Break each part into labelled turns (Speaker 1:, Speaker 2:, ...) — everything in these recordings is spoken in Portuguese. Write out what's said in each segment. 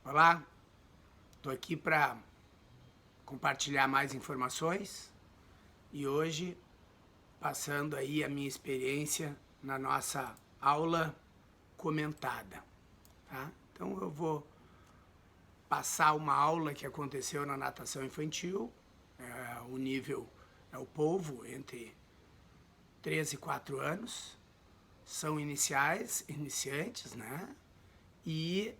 Speaker 1: Olá, estou aqui para compartilhar mais informações e hoje passando aí a minha experiência na nossa aula comentada, tá? Então eu vou passar uma aula que aconteceu na natação infantil, o nível é o polvo, entre 3 e 4 anos, são iniciantes, né? E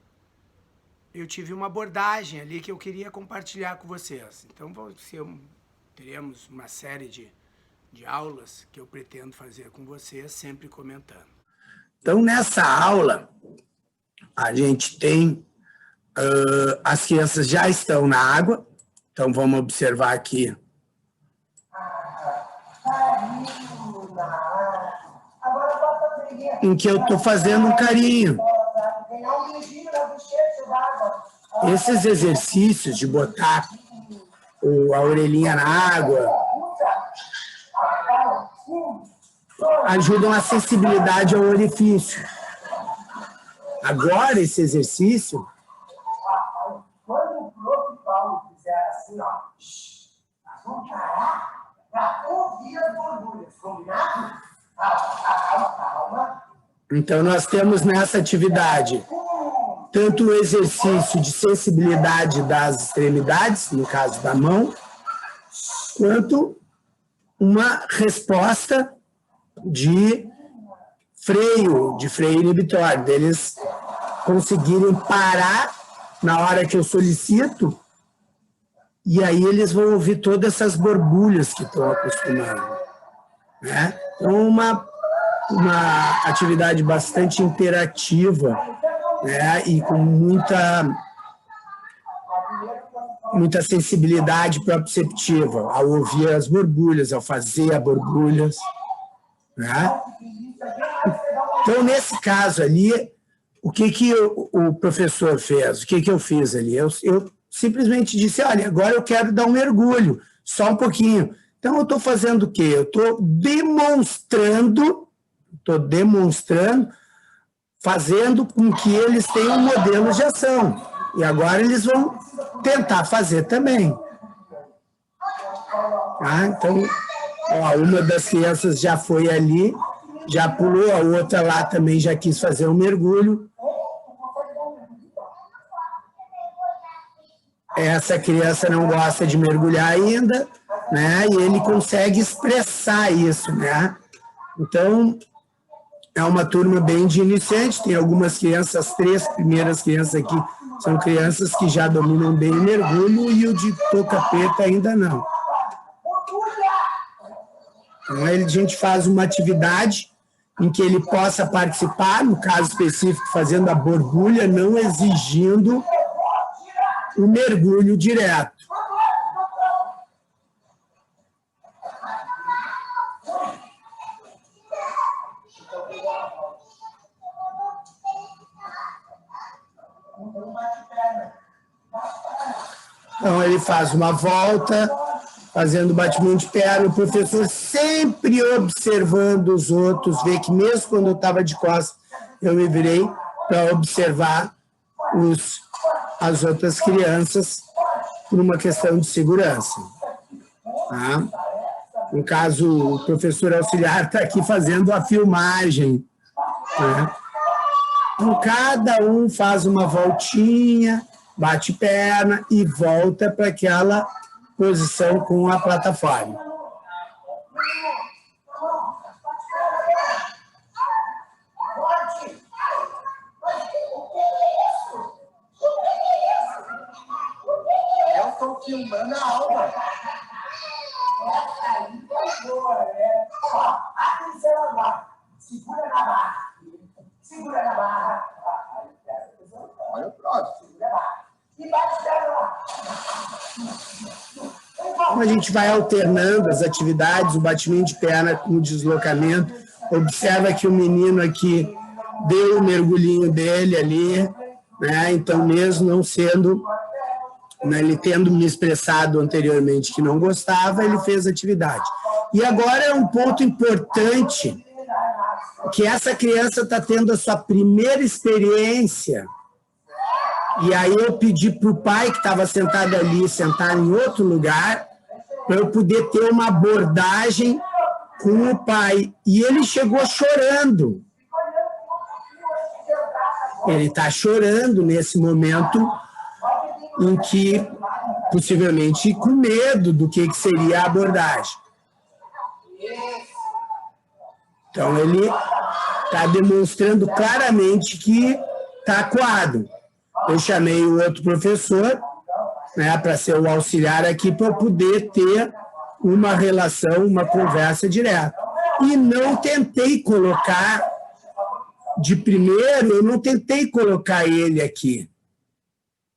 Speaker 1: eu tive uma abordagem ali que eu queria compartilhar com vocês. Então, teremos uma série de aulas que eu pretendo fazer com vocês, sempre comentando. Então, nessa aula, a gente tem... as crianças já estão na água, então vamos observar aqui. Em que eu estou fazendo um carinho. Esses exercícios de botar a orelhinha na água ajudam a sensibilidade ao orifício. Agora, esse exercício... Quando o prof. Paulo fizer assim, ó, nós vamos parar para ouvir as borbulhas, combinado? Calma. Então, nós temos nessa atividade tanto o exercício de sensibilidade das extremidades, no caso da mão, quanto uma resposta de freio inibitório, deles conseguirem parar na hora que eu solicito, e aí eles vão ouvir todas essas borbulhas que estão acostumando, né? Então, uma atividade bastante interativa, né? E com muita sensibilidade proprioceptiva, ao ouvir as borbulhas, ao fazer as borbulhas, né? Então, nesse caso ali, o que o professor fez? O que eu fiz ali? Eu simplesmente disse, olha, agora eu quero dar um mergulho, só um pouquinho. Então, eu estou fazendo o quê? Eu estou demonstrando, fazendo com que eles tenham modelos de ação. E agora eles vão tentar fazer também. Tá? Então, ó, uma das crianças já foi ali, já pulou, a outra lá também já quis fazer um mergulho. Essa criança não gosta de mergulhar ainda, né? E ele consegue expressar isso, né? Então, é uma turma bem de iniciante, tem algumas crianças, as 3 primeiras crianças aqui são crianças que já dominam bem o mergulho e o de touca preta ainda não. Então, a gente faz uma atividade em que ele possa participar, no caso específico, fazendo a borbulha, não exigindo o mergulho direto. Então, ele faz uma volta, fazendo batimento de perna, o professor sempre observando os outros, vê que mesmo quando eu estava de costas, eu me virei para observar as outras crianças por uma questão de segurança. Tá? No caso, o professor auxiliar está aqui fazendo a filmagem. Né? Então, cada um faz uma voltinha, bate perna e volta para aquela posição com a plataforma. Eu estou filmando a aula. Atenção agora. Segura na barra. Segura na barra. Olha o próximo. Segura na barra. E bate perna lá. Como a gente vai alternando as atividades, o batimento de perna com o deslocamento, observa que o menino aqui deu o mergulhinho dele ali, né? Então, mesmo não sendo, né, ele tendo me expressado anteriormente que não gostava, ele fez a atividade. E agora é um ponto importante, que essa criança está tendo a sua primeira experiência
Speaker 2: E aí eu pedi para o pai, que estava sentado ali, sentar em outro lugar, para eu poder ter uma abordagem com o pai. E ele chegou chorando. Ele está chorando nesse momento em que, possivelmente, com medo do que seria a abordagem. Então, ele está demonstrando claramente que está acuado. Eu chamei o outro professor, né, para ser o auxiliar aqui, para eu poder ter uma relação, uma conversa direta. E não tentei colocar, de primeiro, eu não tentei colocar ele aqui.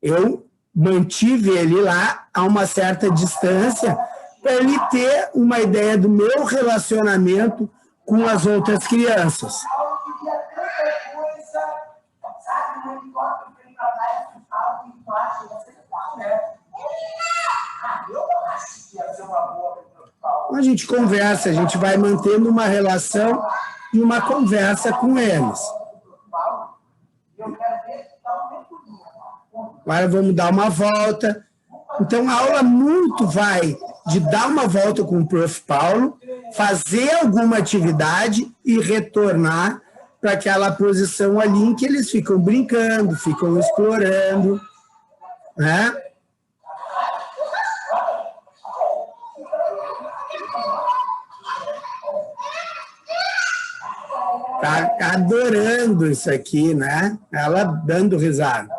Speaker 2: Eu mantive ele lá a uma certa distância para ele ter uma ideia do meu relacionamento com as outras crianças. A gente conversa, a gente vai mantendo uma relação e uma conversa com eles. Agora vamos dar uma volta. Então, a aula muito vai de dar uma volta com o Prof. Paulo, fazer alguma atividade e retornar para aquela posição ali em que eles ficam brincando, ficam explorando, né? Tá adorando isso aqui, né? Ela dando risada.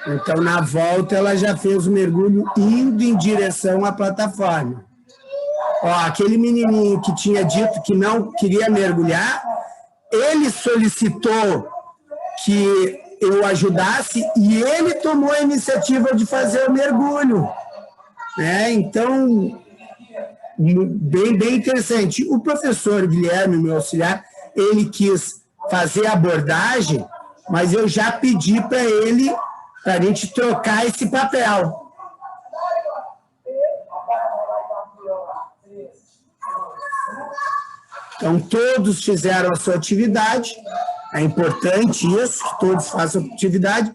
Speaker 2: Então, na volta, ela já fez o mergulho indo em direção à plataforma. Ó, aquele menininho que tinha dito que não queria mergulhar, ele solicitou que eu ajudasse e ele tomou a iniciativa de fazer o mergulho. Né? Então, bem interessante. O professor Guilherme, meu auxiliar, ele quis fazer a abordagem, mas eu já pedi para ele, para a gente trocar esse papel. Então, todos fizeram a sua atividade, é importante isso, que todos façam atividade,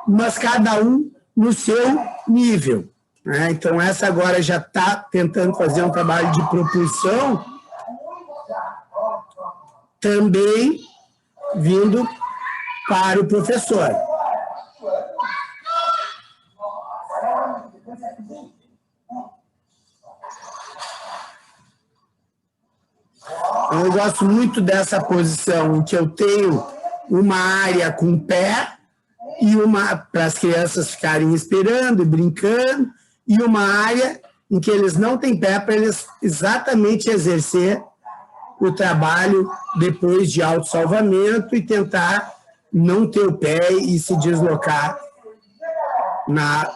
Speaker 2: mas cada um no seu nível. Né? Então, essa agora já está tentando fazer um trabalho de propulsão, também vindo para o professor. Eu gosto muito dessa posição em que eu tenho uma área com pé e uma para as crianças ficarem esperando e brincando, e uma área em que eles não têm pé para eles exatamente exercer o trabalho depois de autossalvamento e tentar não ter o pé e se deslocar na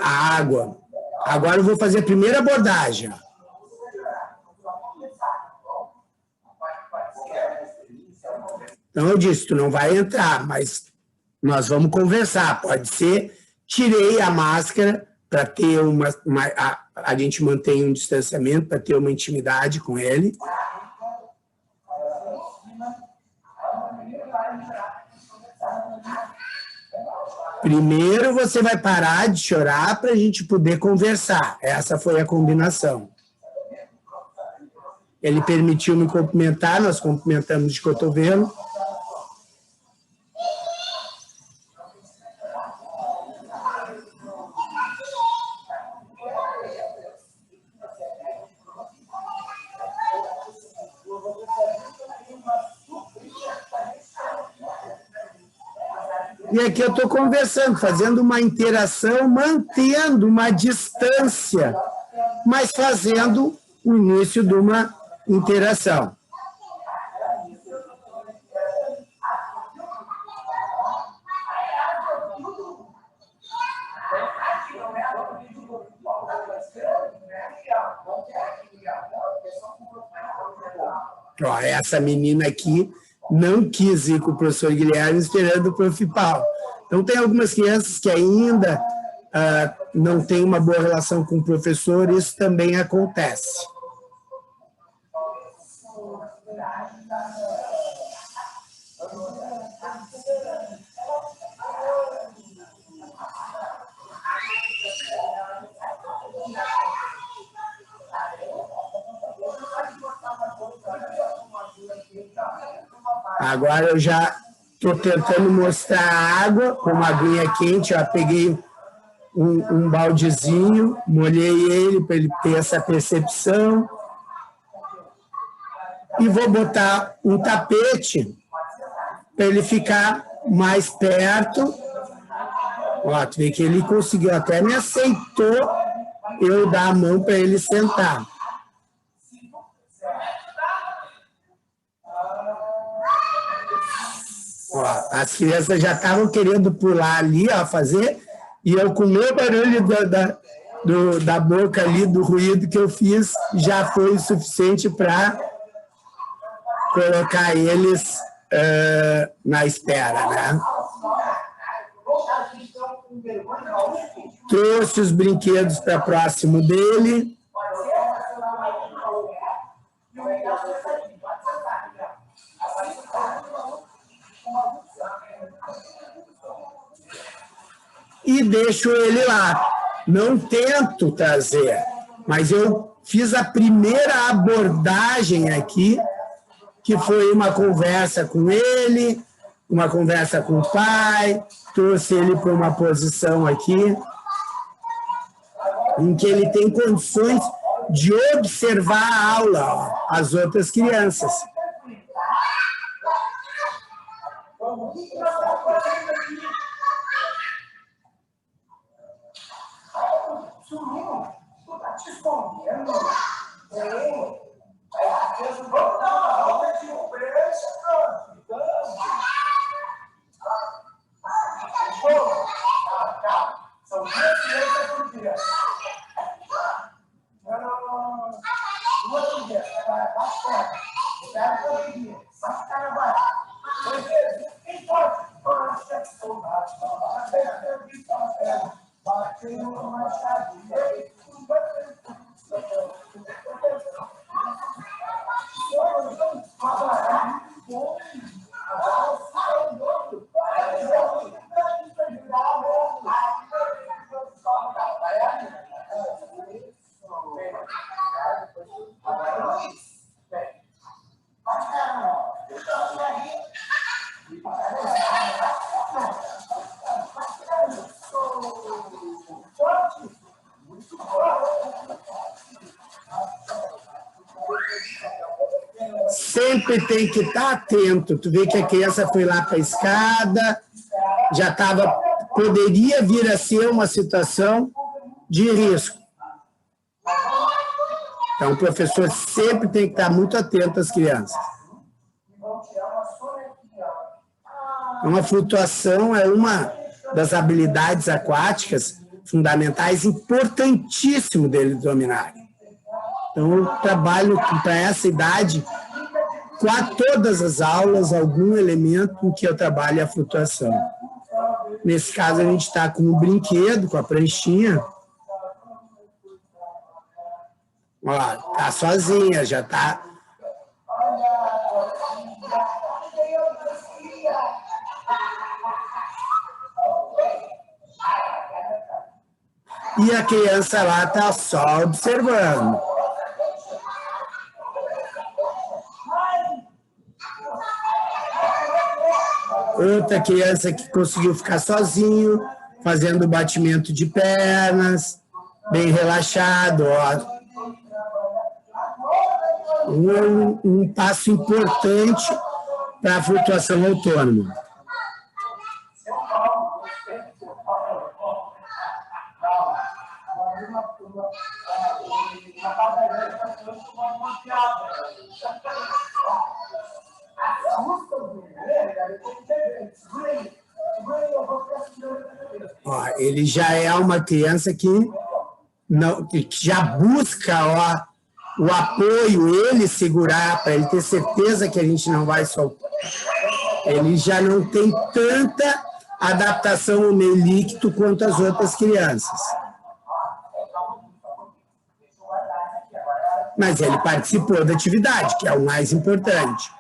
Speaker 2: água. Agora eu vou fazer a primeira abordagem. Então, eu disse, tu não vai entrar, mas nós vamos conversar. Pode ser, tirei a máscara para ter a gente mantém um distanciamento, para ter uma intimidade com ele. Primeiro você vai parar de chorar para a gente poder conversar. Essa foi a combinação. Ele permitiu me cumprimentar, nós cumprimentamos de cotovelo. E aqui eu estou conversando, fazendo uma interação, mantendo uma distância, mas fazendo o início de uma interação. Ó, essa menina aqui não quis ir com o professor Guilherme esperando o Prof. Paulo. Então, tem algumas crianças que ainda não têm uma boa relação com o professor, isso também acontece. Agora eu já estou tentando mostrar a água, com uma aguinha quente. Eu peguei um baldezinho, molhei ele para ele ter essa percepção. E vou botar um tapete para ele ficar mais perto. Ó, tu vê que ele conseguiu, até me aceitou eu dar a mão para ele sentar. Ó, as crianças já estavam querendo pular ali, ó, fazer, e eu com o meu barulho da boca ali, do ruído que eu fiz, já foi o suficiente para colocar eles na espera, né? Trouxe os brinquedos para próximo dele. E deixo ele lá. Não tento trazer, mas eu fiz a primeira abordagem aqui, que foi uma conversa com ele, uma conversa com o pai, trouxe ele para uma posição aqui, em que ele tem condições de observar a aula, ó, as outras crianças. Sempre tem que estar atento. Tu vê que a criança foi lá para a escada, já poderia vir a ser uma situação de risco. Então, o professor sempre tem que estar muito atento às crianças. Uma flutuação é uma das habilidades aquáticas fundamentais, importantíssimo deles dominarem. Então, eu trabalho para essa idade, com todas as aulas, algum elemento em que eu trabalho a flutuação. Nesse caso, a gente está com um brinquedo, com a pranchinha. Ó, tá sozinha, já tá. E a criança lá tá só observando. Outra criança que conseguiu ficar sozinho, fazendo batimento de pernas, bem relaxado, ó. Um passo importante para a flutuação autônoma. Ó, ele já é uma criança que já busca, ó, o apoio, ele segurar, para ele ter certeza que a gente não vai soltar. Ele já não tem tanta adaptação ao meio líquido quanto as outras crianças. Mas ele participou da atividade, que é o mais importante.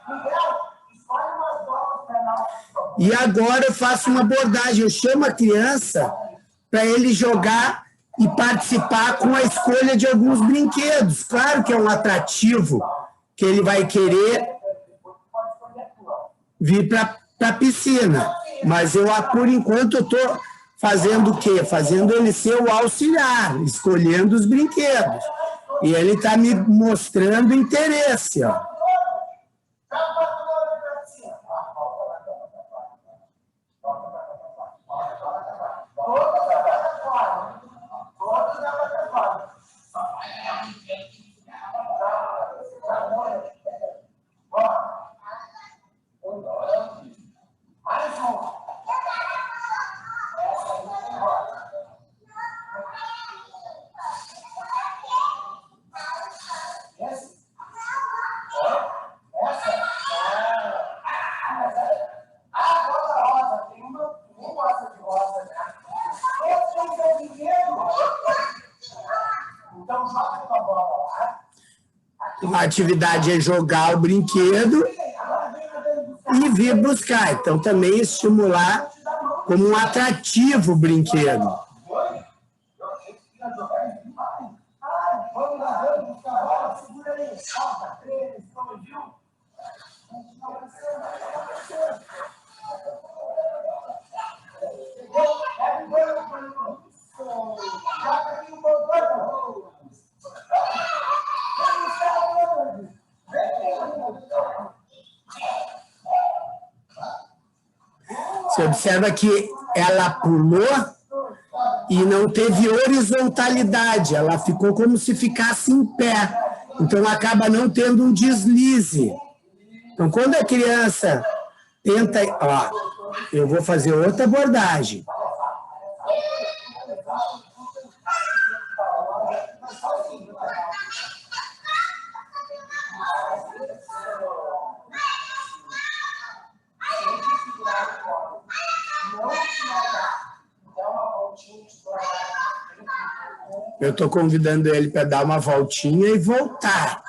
Speaker 2: E agora eu faço uma abordagem, eu chamo a criança para ele jogar e participar com a escolha de alguns brinquedos. Claro que é um atrativo que ele vai querer vir para a piscina. Mas eu, por enquanto, eu estou fazendo o quê? Fazendo ele ser o auxiliar, escolhendo os brinquedos. E ele está me mostrando interesse, ó. A atividade é jogar o brinquedo e vir buscar. Então, também estimular como um atrativo o brinquedo. Você observa que ela pulou e não teve horizontalidade, ela ficou como se ficasse em pé. Então, acaba não tendo um deslize. Então, quando a criança tenta... Ó, eu vou fazer outra abordagem. Eu estou convidando ele para dar uma voltinha e voltar.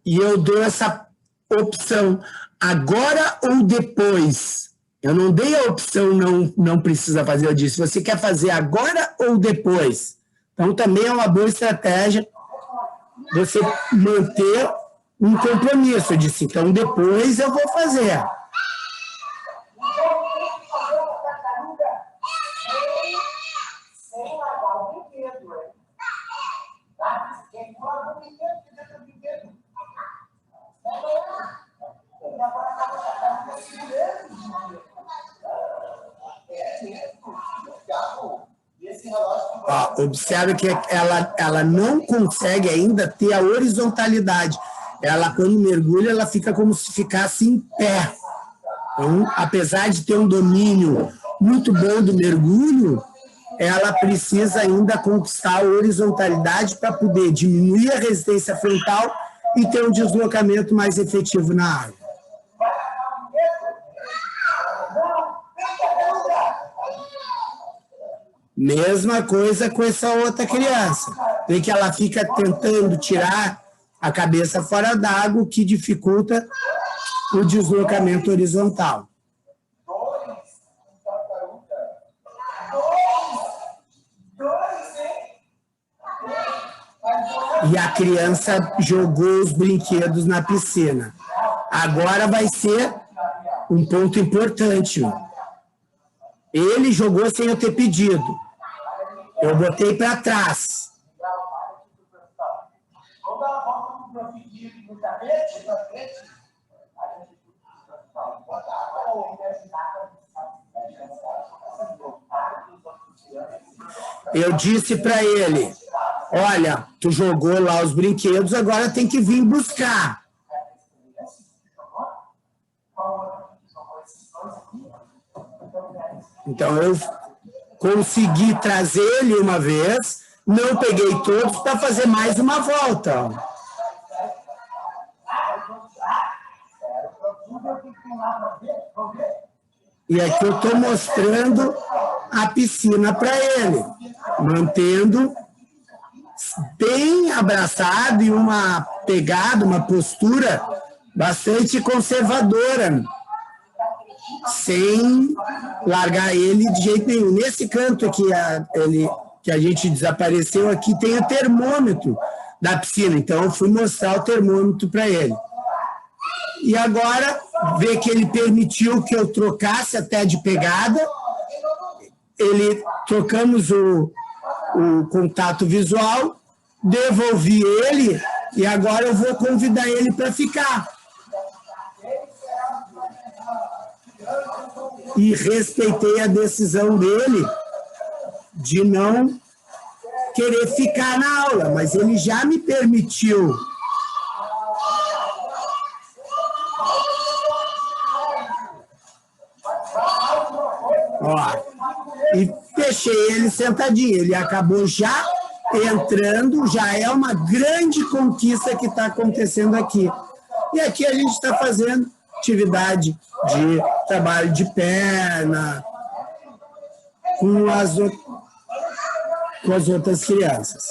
Speaker 2: E eu dou essa opção, agora ou depois. Eu não dei a opção não precisa fazer, eu disse, você quer fazer agora ou depois? Então, também é uma boa estratégia você manter um compromisso. Eu disse, então, depois eu vou fazer. Ó, observe que ela não consegue ainda ter a horizontalidade. Ela, quando mergulha, ela fica como se ficasse em pé. Então, apesar de ter um domínio muito bom do mergulho, ela precisa ainda conquistar a horizontalidade para poder diminuir a resistência frontal e ter um deslocamento mais efetivo na água. Mesma coisa com essa outra criança. Vê que ela fica tentando tirar a cabeça fora d'água, o que dificulta o deslocamento horizontal. E a criança jogou os brinquedos na piscina. Agora vai ser um ponto importante. Ele jogou sem eu ter pedido. Eu botei para trás. Eu disse para ele, olha, tu jogou lá os brinquedos, agora tem que vir buscar. Então, eu consegui trazer ele uma vez, não peguei todos para fazer mais uma volta. E aqui eu estou mostrando a piscina para ele, mantendo bem abraçado e uma pegada, uma postura bastante conservadora, sem largar ele de jeito nenhum. Nesse canto aqui, ele que a gente desapareceu aqui, tem o termômetro da piscina. Então, eu fui mostrar o termômetro para ele. E agora, vê que ele permitiu que eu trocasse até de pegada. Trocamos o contato visual, devolvi ele e agora eu vou convidar ele para ficar. E respeitei a decisão dele de não querer ficar na aula, mas ele já me permitiu. Ó, e deixei ele sentadinho. Ele acabou já entrando, já é uma grande conquista que está acontecendo aqui. E aqui a gente está fazendo atividade de trabalho de perna com as outras crianças.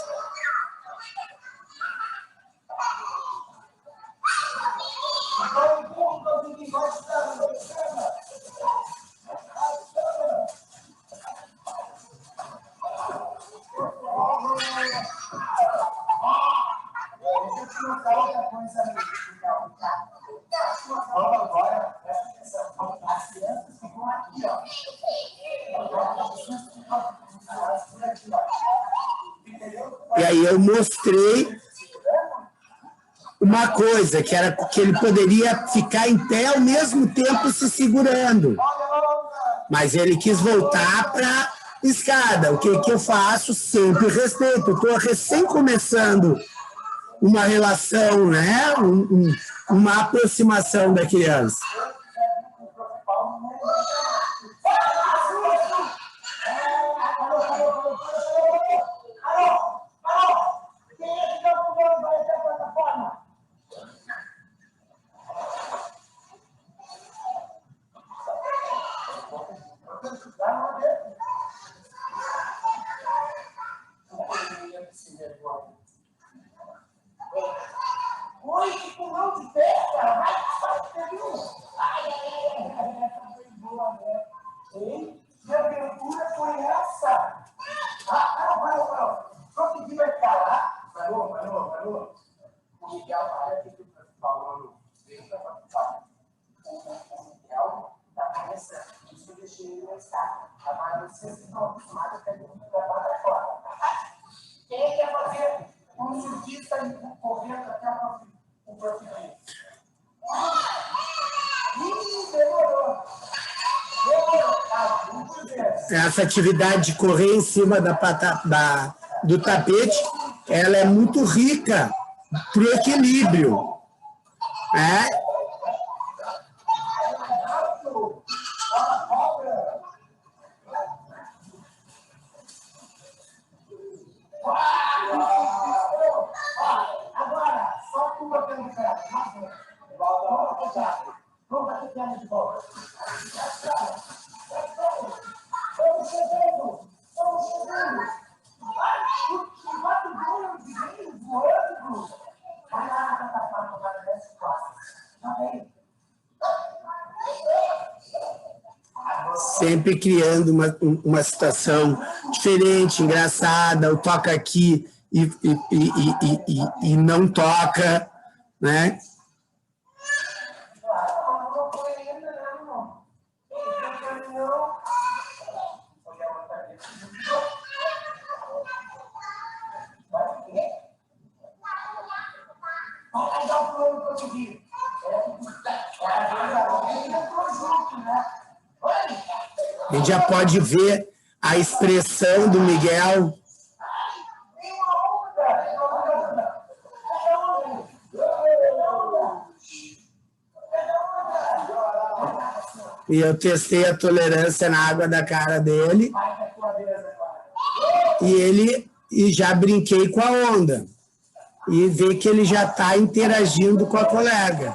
Speaker 2: E aí eu mostrei uma coisa, que era que ele poderia ficar em pé ao mesmo tempo se segurando. Mas ele quis voltar para a escada. O que eu faço? Sempre respeito. Eu estou recém começando uma relação, né? Uma aproximação da criança.
Speaker 3: Quem quer fazer um surfista correndo até o profissional?
Speaker 2: Essa atividade de correr em cima do tapete, ela é muito rica para o equilíbrio.
Speaker 3: Agora, só tu batendo o pé. Vamos bater perna de volta. Estamos chegando. Bate o bolo de vinho voando. Vai lá na plataforma, vai nas costas. Tá bem?
Speaker 2: Sempre criando uma situação diferente, engraçada, o toca aqui e não toca, né? A gente já pode ver a expressão do Miguel. E eu testei a tolerância na água da cara dele. E já brinquei com a onda. E ver que ele já está interagindo com a colega.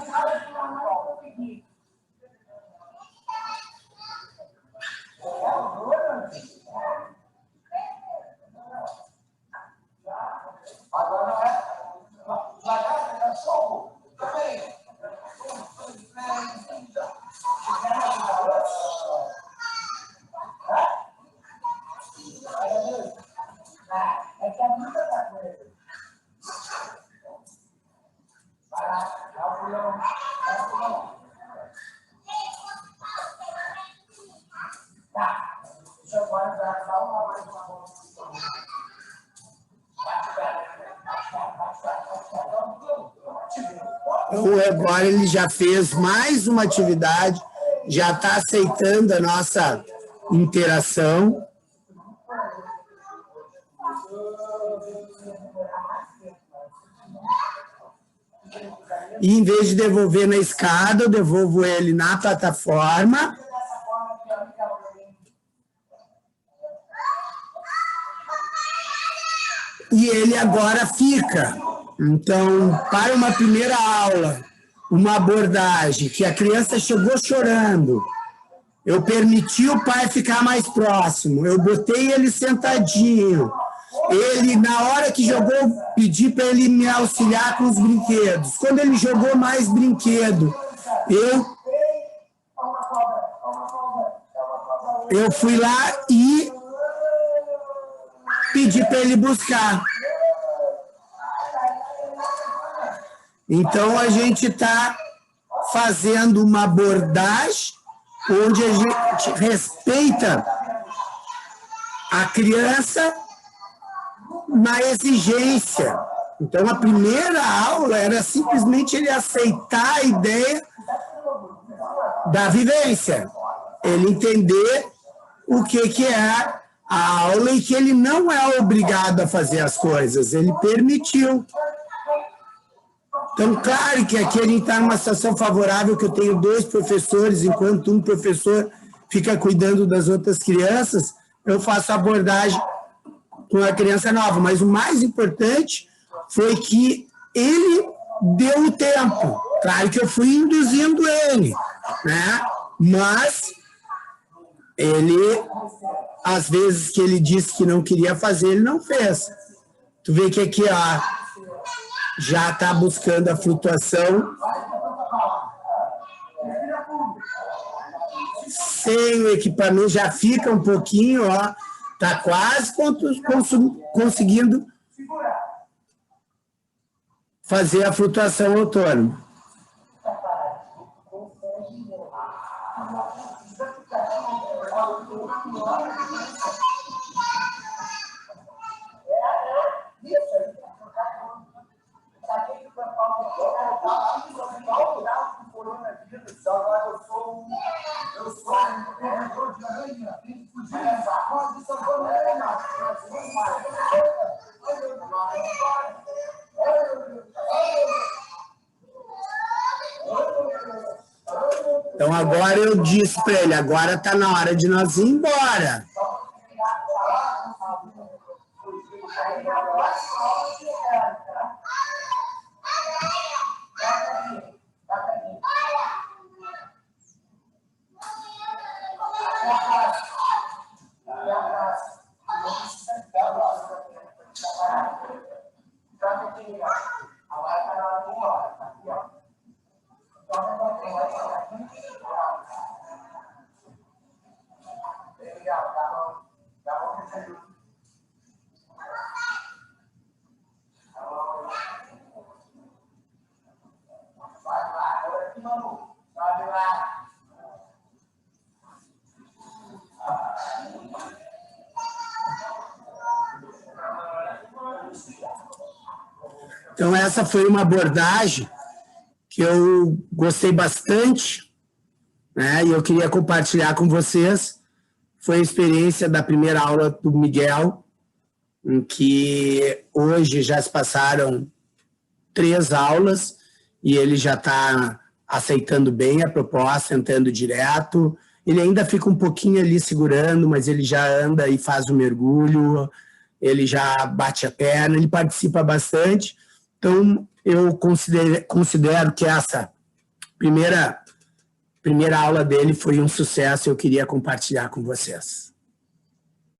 Speaker 2: Então, agora ele já fez mais uma atividade, já está aceitando a nossa interação. E, em vez de devolver na escada, eu devolvo ele na plataforma. E ele agora fica. Então, para uma primeira aula, uma abordagem que a criança chegou chorando, eu permiti o pai ficar mais próximo, eu botei ele sentadinho, ele, na hora que jogou, pedi para ele me auxiliar com os brinquedos. Quando ele jogou mais brinquedo, eu fui lá e pedi para ele buscar. Então, a gente está fazendo uma abordagem onde a gente respeita a criança na exigência. Então, a primeira aula era simplesmente ele aceitar a ideia da vivência, ele entender o que é a aula e que ele não é obrigado a fazer as coisas, ele permitiu. Então, claro que aqui a gente está numa situação favorável, que eu tenho 2 professores, enquanto um professor fica cuidando das outras crianças, eu faço a abordagem com a criança nova. Mas o mais importante foi que ele deu o tempo. Claro que eu fui induzindo ele, né? Mas ele, às vezes que ele disse que não queria fazer, ele não fez. Tu vê que aqui, ó, já está buscando a flutuação sem o equipamento, já fica um pouquinho, ó, está quase conseguindo fazer a flutuação autônoma. Então, agora eu disse para ele, agora está na hora de nós ir embora. Então, essa foi uma abordagem que eu gostei bastante, né? E eu queria compartilhar com vocês. Foi a experiência da primeira aula do Miguel, em que hoje já se passaram 3 aulas e ele já está aceitando bem a proposta, entrando direto. Ele ainda fica um pouquinho ali segurando, mas ele já anda e faz o mergulho, ele já bate a perna, ele participa bastante. Então, eu considero que essa primeira aula dele foi um sucesso, eu queria compartilhar com vocês.